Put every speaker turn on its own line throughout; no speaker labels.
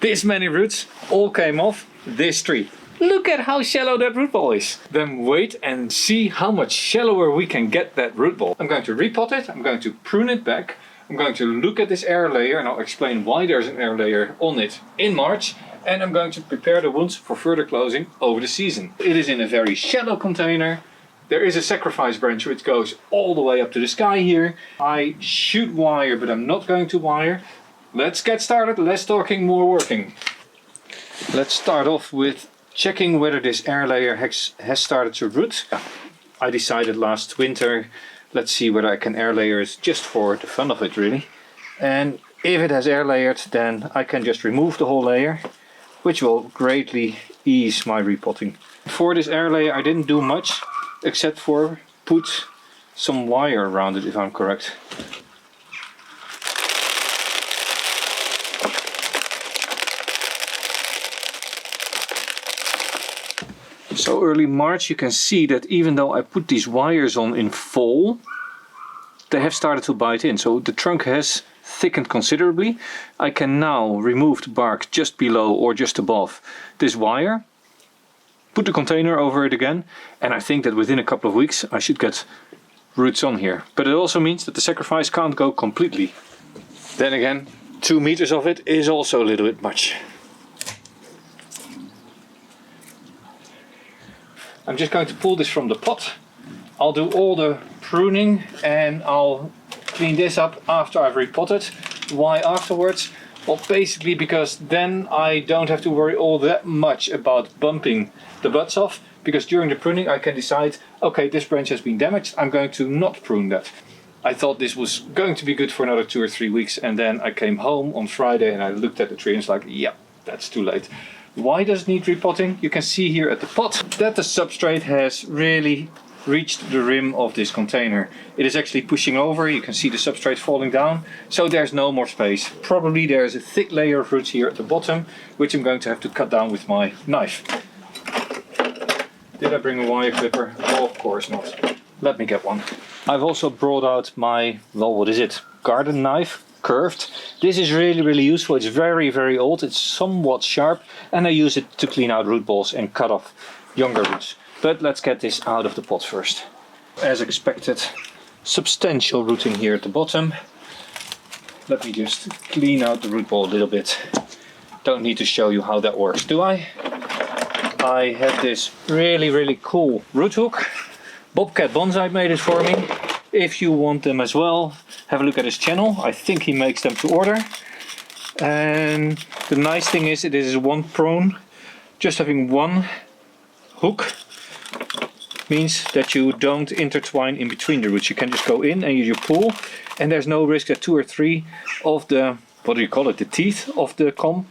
This many roots all came off this tree. Look at how shallow that root ball is. Then wait and see how much shallower we can get that root ball. I'm going to repot it, I'm going to prune it back. I'm going to look at this air layer and I'll explain why there's an air layer on it in March. And I'm going to prepare the wounds for further closing over the season. It is in a very shallow container. There is a sacrifice branch which goes all the way up to the sky here. I should wire, but I'm not going to wire. Let's get started, less talking, more working. Let's start off with checking whether this air layer has started to root. I decided last winter, let's see whether I can air layer it just for the fun of it really. And if it has air layered, then I can just remove the whole layer, which will greatly ease my repotting. For this air layer I didn't do much except for put some wire around it, if I'm correct. So early March you can see that even though I put these wires on in fall, they have started to bite in. So the trunk has thickened considerably. I can now remove the bark just below or just above this wire, put the container over it again, and I think that within a couple of weeks I should get roots on here. But it also means that the sacrifice can't go completely. Then again, 2 meters of it is also a little bit much. I'm just going to pull this from the pot. I'll do all the pruning and I'll clean this up after I've repotted. Why afterwards? Well, basically because then I don't have to worry all that much about bumping the buds off, because during the pruning I can decide, okay, this branch has been damaged, I'm going to not prune that. I thought this was going to be good for another 2 or 3 weeks, and then I came home on Friday and I looked at the tree and it's like, yeah, that's too late. Why does it need repotting? You can see here at the pot that the substrate has really reached the rim of this container. It is actually pushing over, you can see the substrate falling down, so there's no more space. Probably there's a thick layer of roots here at the bottom, which I'm going to have to cut down with my knife. Did I bring a wire clipper? Oh, of course not. Let me get one. I've also brought out my, well, what is it? Garden knife. Curved. This is really useful. It's very old. It's somewhat sharp and I use it to clean out root balls and cut off younger roots. But let's get this out of the pot first. As expected, substantial rooting here at the bottom. Let me just clean out the root ball a little bit. Don't need to show you how that works, do I? I have this really cool root hook. Bobcat Bonsai made it for me. If you want them as well, have a look at his channel. I think he makes them to order. And the nice thing is, it is one prune. Just having one hook means that you don't intertwine in between the roots. You can just go in and you pull, and there's no risk that 2 or 3 of the, what do you call it, the teeth of the comb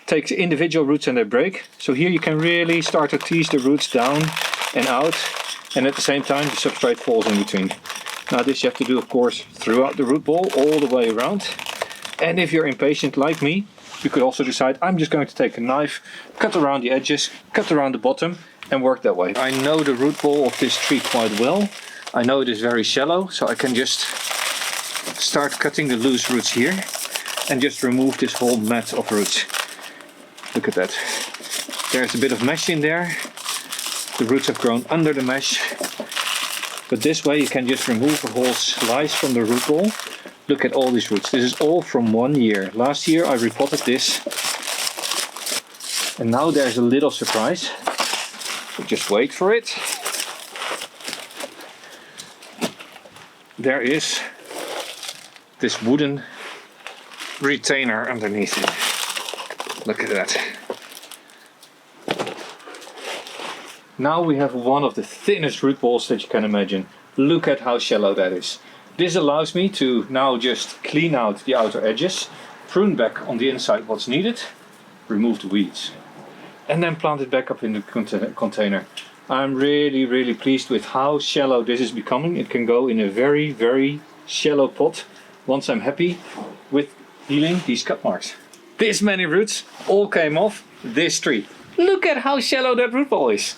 takes individual roots and they break. So here you can really start to tease the roots down and out, and at the same time the substrate falls in between. Now this you have to do, of course, throughout the root ball, all the way around. And if you're impatient like me, you could also decide, I'm just going to take a knife, cut around the edges, cut around the bottom, and work that way. I know the root ball of this tree quite well. I know it is very shallow, so I can just start cutting the loose roots here and just remove this whole mat of roots. Look at that. There's a bit of mesh in there. The roots have grown under the mesh. But this way you can just remove a whole slice from the root ball. Look at all these roots. This is all from 1 year. Last year I repotted this. And now there's a little surprise. So just wait for it. There is this wooden retainer underneath it. Look at that. Now we have one of the thinnest root balls that you can imagine. Look at how shallow that is. This allows me to now just clean out the outer edges, prune back on the inside what's needed, remove the weeds, and then plant it back up in the container. I'm really pleased with how shallow this is becoming. It can go in a very shallow pot once I'm happy with healing these cut marks. This many roots all came off this tree. Look at how shallow that root ball is.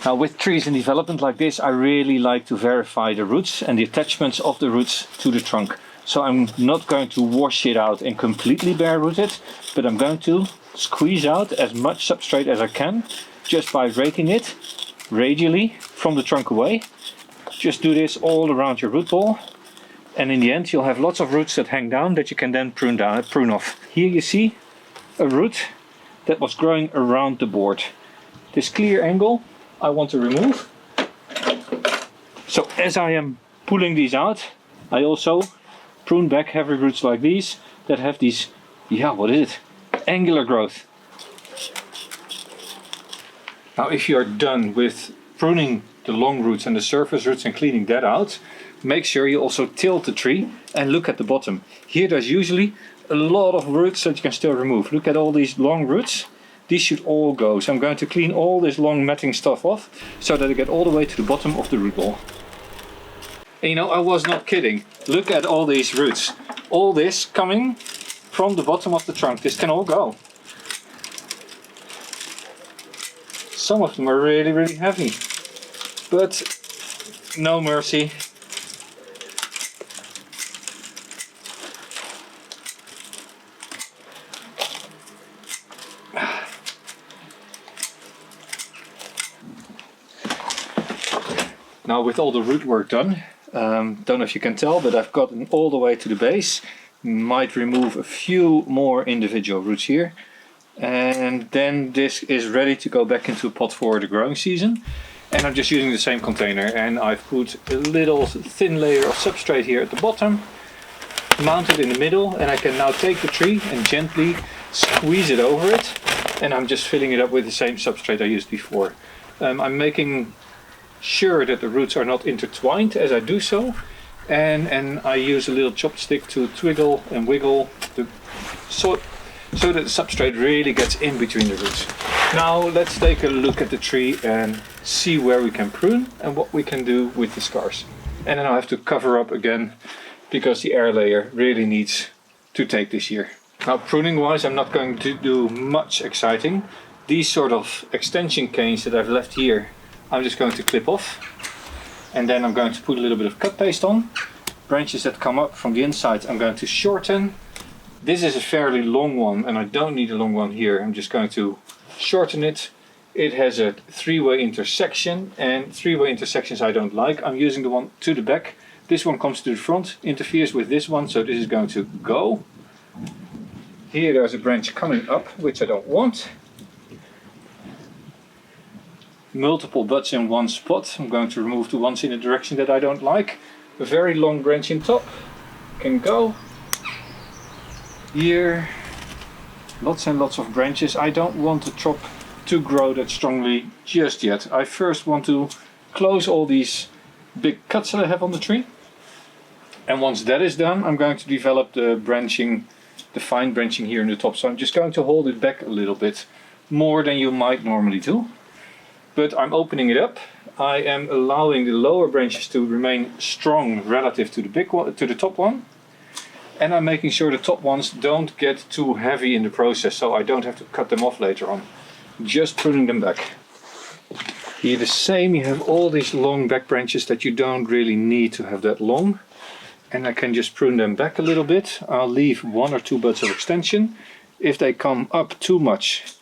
Now with trees in development like this, I really like to verify the roots and the attachments of the roots to the trunk. So I'm not going to wash it out and completely bare root it, but I'm going to squeeze out as much substrate as I can just by raking it radially from the trunk away. Just do this all around your root ball, and in the end you'll have lots of roots that hang down that you can then prune off. Here you see a root that was growing around the board. This clear angle I want to remove. So as I am pulling these out, I also prune back heavy roots like these that have these, what is it? Angular growth. Now if you are done with pruning the long roots and the surface roots and cleaning that out, make sure you also tilt the tree and look at the bottom. Here there's usually a lot of roots that you can still remove. Look at all these long roots. These should all go. So I'm going to clean all this long matting stuff off so that I get all the way to the bottom of the root ball. And you know, I was not kidding. Look at all these roots. All this coming from the bottom of the trunk. This can all go. Some of them are really, really heavy. But no mercy. Now with all the root work done, don't know if you can tell, but I've gotten all the way to the base. Might remove a few more individual roots here. And then this is ready to go back into a pot for the growing season. And I'm just using the same container, and I've put a little thin layer of substrate here at the bottom, mounted in the middle, and I can now take the tree and gently squeeze it over it. And I'm just filling it up with the same substrate I used before. I'm making sure that the roots are not intertwined as I do so, and I use a little chopstick to twiggle and wiggle so that the substrate really gets in between the roots. Now let's take a look at the tree and see where we can prune and what we can do with the scars. And then I have to cover up again because the air layer really needs to take this year. Now pruning wise, I'm not going to do much exciting. These sort of extension canes that I've left here, I'm just going to clip off, and then I'm going to put a little bit of cut paste on. Branches that come up from the inside I'm going to shorten. This is a fairly long one and I don't need a long one here. I'm just going to shorten it. It has a three-way intersection, and three-way intersections I don't like. I'm using the one to the back. This one comes to the front, interferes with this one, so this is going to go. Here there's a branch coming up which I don't want. Multiple buds in one spot. I'm going to remove the ones in a direction that I don't like. A very long branch in top can go. Here, lots and lots of branches. I don't want the top to grow that strongly just yet. I first want to close all these big cuts that I have on the tree. And once that is done, I'm going to develop the branching, the fine branching here in the top. So I'm just going to hold it back a little bit more than you might normally do. But I'm opening it up. I am allowing the lower branches to remain strong relative to the big one, to the top one. And I'm making sure the top ones don't get too heavy in the process, so I don't have to cut them off later on. Just pruning them back. Here the same, you have all these long back branches that you don't really need to have that long. And I can just prune them back a little bit. I'll leave one or two buds of extension. If they come up too much,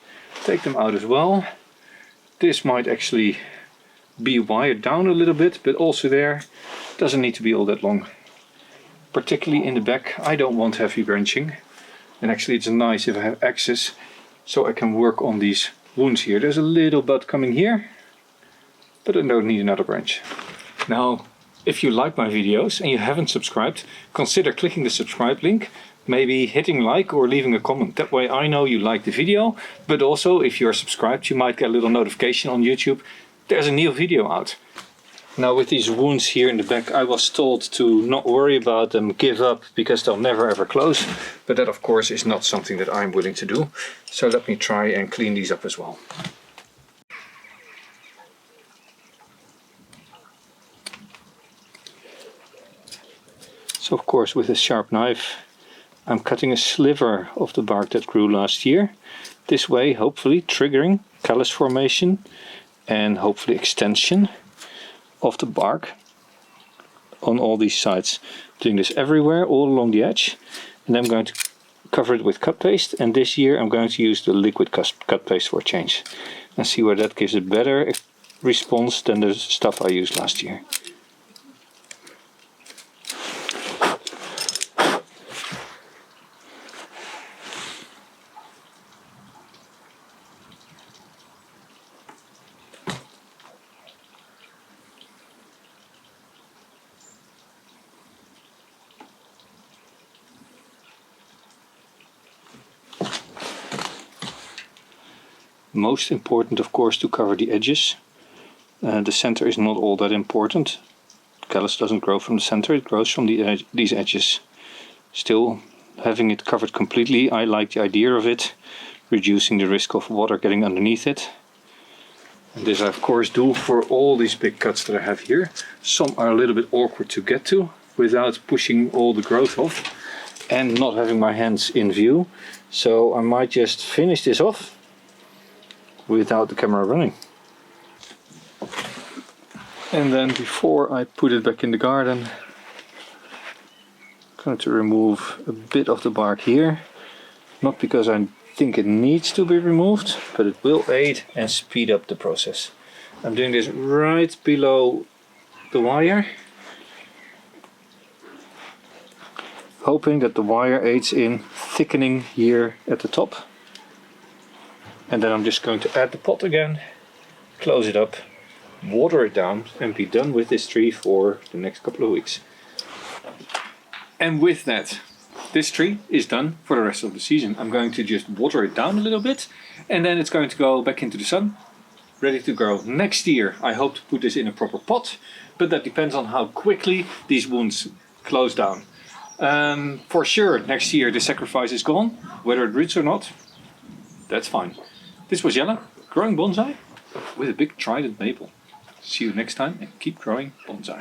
take them out as well. This might actually be wired down a little bit, but also there doesn't need to be all that long. Particularly in the back, I don't want heavy branching. And actually it's nice if I have access so I can work on these wounds here. There's a little bud coming here, but I don't need another branch. Now, if you like my videos and you haven't subscribed, consider clicking the subscribe link. Maybe hitting like or leaving a comment. That way I know you like the video, but also if you're subscribed you might get a little notification on YouTube. There's a new video out. Now with these wounds here in the back, I was told to not worry about them, give up, because they'll never ever close. But that of course is not something that I'm willing to do. So let me try and clean these up as well. So of course with a sharp knife I'm cutting a sliver of the bark that grew last year. This way hopefully triggering callus formation and hopefully extension of the bark on all these sides. Doing this everywhere, all along the edge. And I'm going to cover it with cut paste. And this year I'm going to use the liquid cut paste for a change. And see where that gives a better response than the stuff I used last year. Most important, of course, to cover the edges. The center is not all that important. Callus doesn't grow from the center, it grows from these edges. Still, having it covered completely, I like the idea of it, reducing the risk of water getting underneath it. And this I of course do for all these big cuts that I have here. Some are a little bit awkward to get to without pushing all the growth off and not having my hands in view. So I might just finish this off without the camera running. And then before I put it back in the garden, I'm going to remove a bit of the bark here. Not because I think it needs to be removed, but it will aid and speed up the process. I'm doing this right below the wire, hoping that the wire aids in thickening here at the top. And then I'm just going to add the pot again, close it up, water it down and be done with this tree for the next couple of weeks. And with that, this tree is done for the rest of the season. I'm going to just water it down a little bit and then it's going to go back into the sun, ready to grow. Next year I hope to put this in a proper pot, but that depends on how quickly these wounds close down. For sure next year the sacrifice is gone, whether it roots or not, that's fine. This was Jelle, growing bonsai with a big Trident Maple. See you next time and keep growing bonsai.